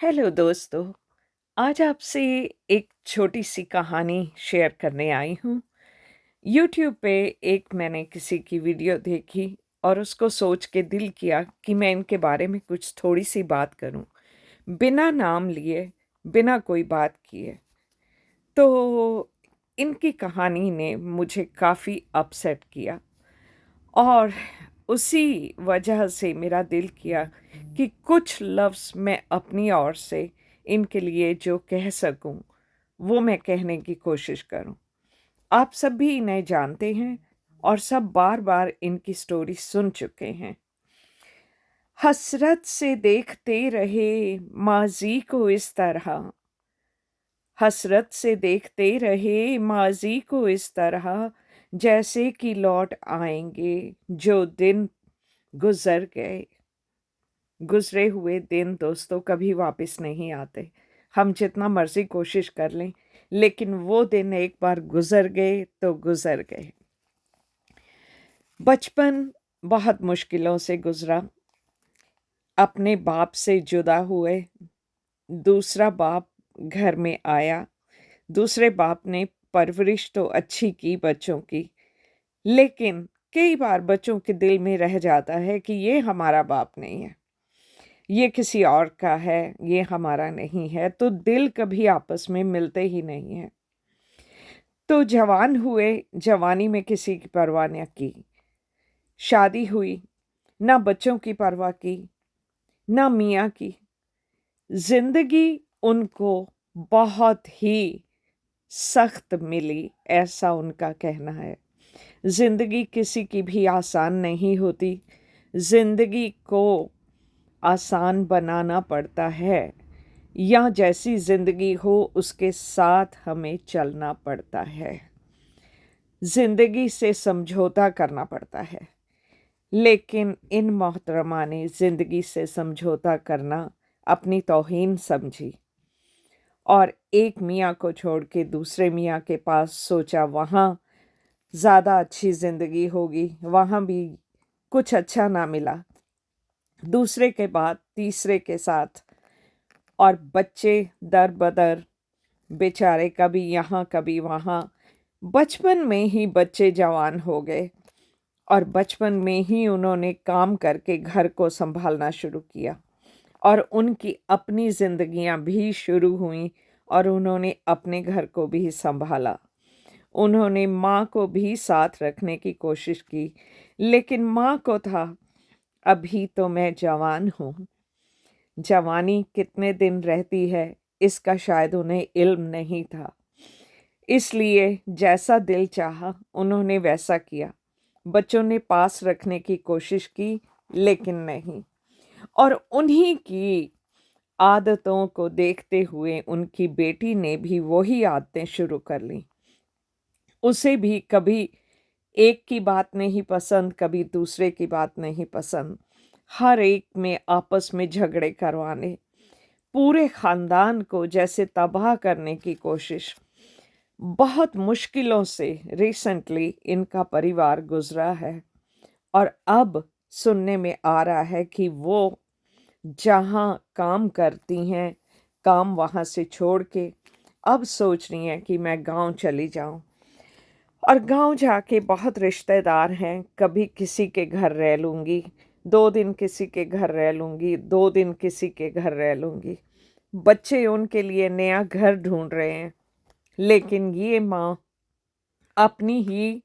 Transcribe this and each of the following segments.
Hello दोस्तों। आज आपसे एक छोटी सी कहानी शेयर करने आई हूँ। यूट्यूब पे एक मैंने किसी की वीडियो देखी और उसको सोच के दिल किया कि मैं इनके बारे में कुछ थोड़ी सी बात करूँ, बिना नाम लिए, बिना कोई बात किए। तो इनकी कहानी ने मुझे काफ़ी अपसेट किया और उसी वजह से मेरा दिल किया कि कुछ लफ्ज़ मैं अपनी ओर से इनके लिए जो कह सकूं, वो मैं कहने की कोशिश करूं। आप सब भी इन्हें जानते हैं और सब बार-बार इनकी स्टोरी सुन चुके हैं। हसरत से देखते रहे माज़ी को इस तरह, हसरत से देखते रहे माज़ी को इस तरह, जैसे कि लौट आएँगे जो दिन गुज़र गए। गुज़रे हुए दिन दोस्तों कभी वापस नहीं आते। हम जितना मर्ज़ी कोशिश कर लें, लेकिन वो दिन एक बार गुज़र गए तो गुज़र गए। बचपन बहुत मुश्किलों से गुज़रा। अपने बाप से जुदा हुए, दूसरा बाप घर में आया। दूसरे बाप ने परवरिश तो अच्छी की बच्चों की, लेकिन कई बार बच्चों के दिल में रह जाता है कि ये हमारा बाप नहीं है, ये किसी और का है, ये हमारा नहीं है, तो दिल कभी आपस में मिलते ही नहीं हैं। तो जवान हुए, जवानी में किसी की परवाह न की। शादी हुई, ना बच्चों की परवाह की, ना मियाँ की। ज़िंदगी उनको बहुत ही सख्त मिली, ऐसा उनका कहना है। ज़िंदगी किसी की भी आसान नहीं होती। ज़िंदगी को आसान बनाना पड़ता है, या जैसी ज़िंदगी हो उसके साथ हमें चलना पड़ता है। ज़िंदगी से समझौता करना पड़ता है, लेकिन इन मोहतरमा ने ज़िंदगी से समझौता करना अपनी तौहीन समझी और एक मियाँ को छोड़ के दूसरे मियाँ के पास सोचा वहाँ ज़्यादा अच्छी ज़िंदगी होगी, वहाँ भी कुछ अच्छा ना मिला। दूसरे के बाद तीसरे के साथ, और बच्चे दर बदर, बेचारे कभी यहाँ कभी वहाँ। बचपन में ही बच्चे जवान हो गए और बचपन में ही उन्होंने काम करके घर को संभालना शुरू किया और उनकी अपनी ज़िंदगियां भी शुरू हुईं और उन्होंने अपने घर को भी संभाला। उन्होंने माँ को भी साथ रखने की कोशिश की, लेकिन माँ को था अभी तो मैं जवान हूँ, जवानी कितने दिन रहती है इसका शायद उन्हें इल्म नहीं था। इसलिए जैसा दिल चाहा उन्होंने वैसा किया। बच्चों ने पास रखने की कोशिश की, लेकिन नहीं। और उन्हीं की आदतों को देखते हुए उनकी बेटी ने भी वही आदतें शुरू कर लीं। उसे भी कभी एक की बात नहीं पसंद, कभी दूसरे की बात नहीं पसंद। हर एक में आपस में झगड़े करवाने, पूरे खानदान को जैसे तबाह करने की कोशिश। बहुत मुश्किलों से रिसेंटली इनका परिवार गुजरा है और अब सुनने में आ रहा है कि वो जहाँ काम करती हैं, काम वहाँ से छोड़ के अब सोच रही हैं कि मैं गांव चली जाऊं। और गांव जाके बहुत रिश्तेदार हैं, कभी किसी के घर रह लूँगी, 2 दिन किसी के घर रह लूँगी, 2 दिन किसी के घर रह लूँगी। बच्चे उनके लिए नया घर ढूंढ रहे हैं, लेकिन ये माँ अपनी ही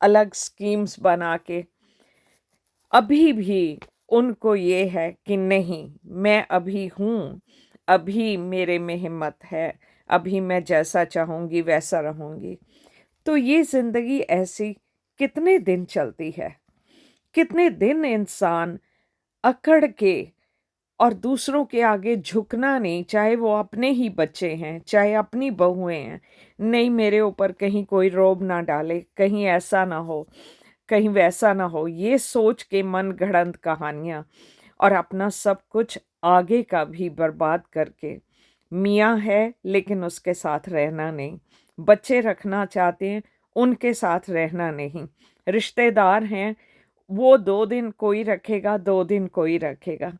अलग स्कीम्स बना के अभी भी उनको ये है कि नहीं, मैं अभी हूँ, अभी मेरे में हिम्मत है, अभी मैं जैसा चाहूँगी वैसा रहूँगी। तो ये ज़िंदगी ऐसी कितने दिन चलती है? कितने दिन इंसान अकड़ के और दूसरों के आगे झुकना नहीं, चाहे वो अपने ही बच्चे हैं, चाहे अपनी बहुएँ हैं। नहीं, मेरे ऊपर कहीं कोई रोब ना डाले, कहीं ऐसा ना हो, कहीं वैसा ना हो, ये सोच के मन गढ़ंत कहानियाँ और अपना सब कुछ आगे का भी बर्बाद करके। मियाँ है लेकिन उसके साथ रहना नहीं, बच्चे रखना चाहते हैं, उनके साथ रहना नहीं, रिश्तेदार हैं, वो 2 दिन कोई रखेगा, 2 दिन कोई रखेगा।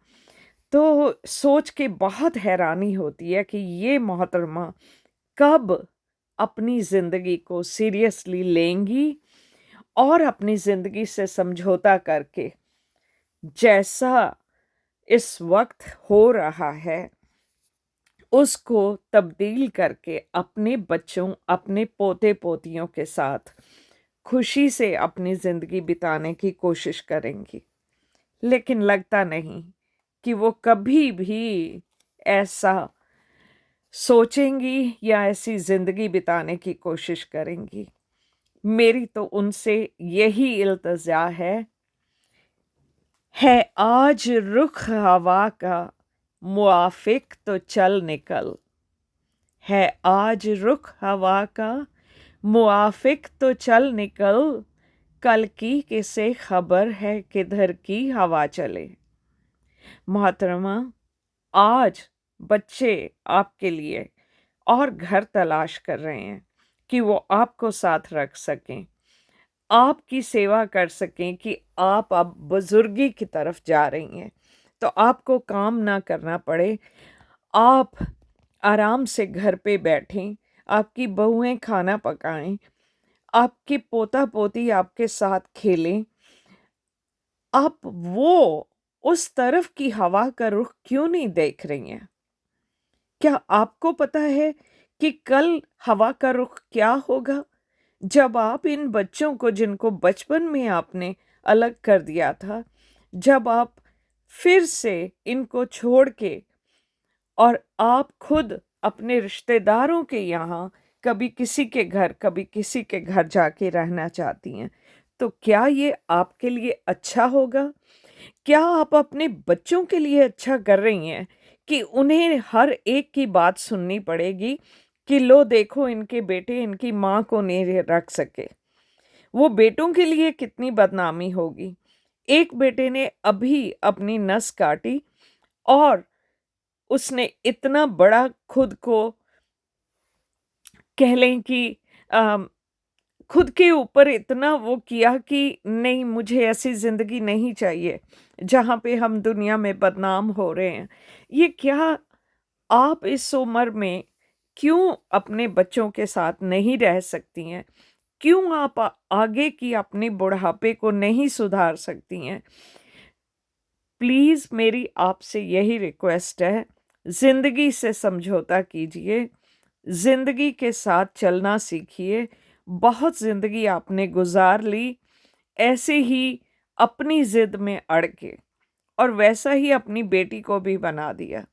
तो सोच के बहुत हैरानी होती है कि ये मोहतरमा कब अपनी ज़िंदगी को सीरियसली लेंगी और अपनी ज़िंदगी से समझौता करके जैसा इस वक्त हो रहा है उसको तब्दील करके अपने बच्चों, अपने पोते पोतियों के साथ खुशी से अपनी ज़िंदगी बिताने की कोशिश करेंगी। लेकिन लगता नहीं कि वो कभी भी ऐसा सोचेंगी या ऐसी ज़िंदगी बिताने की कोशिश करेंगी। मेरी तो उनसे यही इल्तिजा है आज रुख हवा का मुआफिक तो चल निकल, है आज रुख हवा का मुआफिक तो चल निकल, कल की किसे खबर है किधर की हवा चले। मोहतरमा, आज बच्चे आपके लिए और घर तलाश कर रहे हैं कि वो आपको साथ रख सकें, आपकी सेवा कर सकें कि आप अब बुजुर्गी की तरफ जा रही हैं तो आपको काम ना करना पड़े, आप आराम से घर पे बैठें, आपकी बहुएं खाना पकाएं, आपके पोता पोती आपके साथ खेलें। आप वो उस तरफ की हवा का रुख क्यों नहीं देख रही हैं? क्या आपको पता है कि कल हवा का रुख क्या होगा? जब आप इन बच्चों को, जिनको बचपन में आपने अलग कर दिया था, जब आप फिर से इनको छोड़ के और आप खुद अपने रिश्तेदारों के यहाँ कभी किसी के घर, कभी किसी के घर जाके रहना चाहती हैं, तो क्या ये आपके लिए अच्छा होगा? क्या आप अपने बच्चों के लिए अच्छा कर रही हैं कि उन्हें हर एक की बात सुननी पड़ेगी कि लो देखो इनके बेटे इनकी माँ को नहीं रख सके। वो बेटों के लिए कितनी बदनामी होगी। एक बेटे ने अभी अपनी नस काटी और उसने इतना बड़ा खुद को कह लें कि अम, खुद के ऊपर इतना वो किया कि नहीं, मुझे ऐसी ज़िंदगी नहीं चाहिए जहाँ पे हम दुनिया में बदनाम हो रहे हैं। ये क्या आप इस उम्र में क्यों अपने बच्चों के साथ नहीं रह सकती हैं? क्यों आप आगे की अपने बुढ़ापे को नहीं सुधार सकती हैं? प्लीज़ मेरी आपसे यही रिक्वेस्ट है, ज़िंदगी से समझौता कीजिए, ज़िंदगी के साथ चलना सीखिए। बहुत ज़िंदगी आपने गुजार ली ऐसे ही अपनी ज़िद में अड़ के, और वैसा ही अपनी बेटी को भी बना दिया।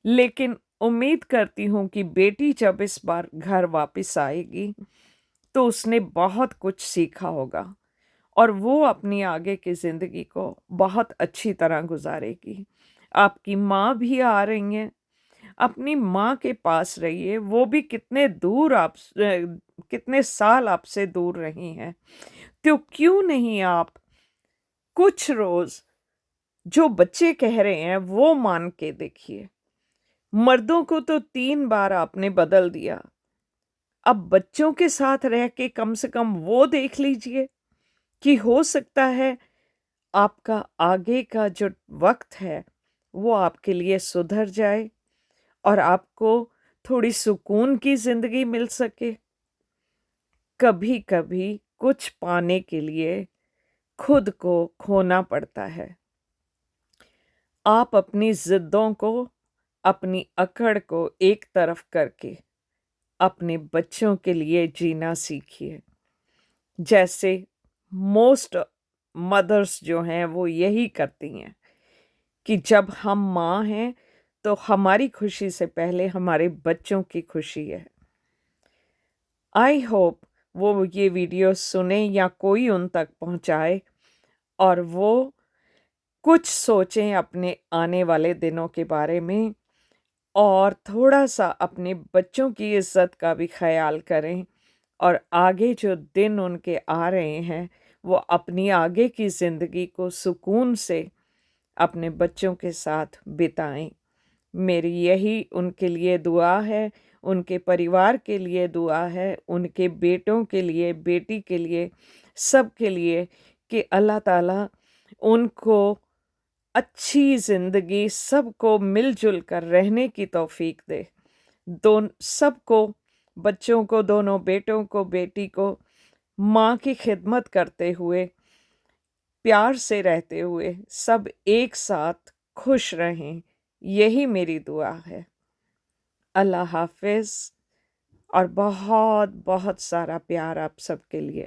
लेकिन उम्मीद करती हूँ कि बेटी जब इस बार घर वापस आएगी तो उसने बहुत कुछ सीखा होगा और वो अपनी आगे की ज़िंदगी को बहुत अच्छी तरह गुजारेगी। आपकी माँ भी आ रही हैं, अपनी माँ के पास रहिए, वो भी कितने दूर कितने साल आपसे दूर रही हैं। तो क्यों नहीं आप कुछ रोज़ जो बच्चे कह रहे हैं वो मान के देखिए। मर्दों को तो 3 बार आपने बदल दिया, अब बच्चों के साथ रह के कम से कम वो देख लीजिए कि हो सकता है आपका आगे का जो वक्त है वो आपके लिए सुधर जाए और आपको थोड़ी सुकून की ज़िंदगी मिल सके। कभी कभी कुछ पाने के लिए खुद को खोना पड़ता है। आप अपनी ज़िद्दों को, अपनी अकड़ को एक तरफ करके अपने बच्चों के लिए जीना सीखिए। जैसे मोस्ट मदर्स जो हैं वो यही करती हैं कि जब हम माँ हैं तो हमारी खुशी से पहले हमारे बच्चों की खुशी है। आई होप वो ये वीडियो सुने या कोई उन तक पहुँचाए और वो कुछ सोचें अपने आने वाले दिनों के बारे में और थोड़ा-सा अपने बच्चों की इज़्ज़त का भी ख़याल करें और आगे जो दिन उनके आ रहे हैं, वो अपनी आगे की ज़िंदगी को सुकून से अपने बच्चों के साथ बिताएँ। मेरी यही उनके लिए दुआ है, उनके परिवार के लिए दुआ है, उनके बेटों के लिए, बेटी के लिए, सब के लिए कि अल्लाह ताला उनको अच्छी ज़िंदगी सबको मिलजुल कर रहने की तौफीक दे। दोन सबको, बच्चों को, दोनों बेटों को, बेटी को माँ की खिदमत करते हुए, प्यार से रहते हुए सब एक साथ खुश रहें, यही मेरी दुआ है। अल्लाह हाफ़िज़ और बहुत बहुत सारा प्यार आप सबके लिए।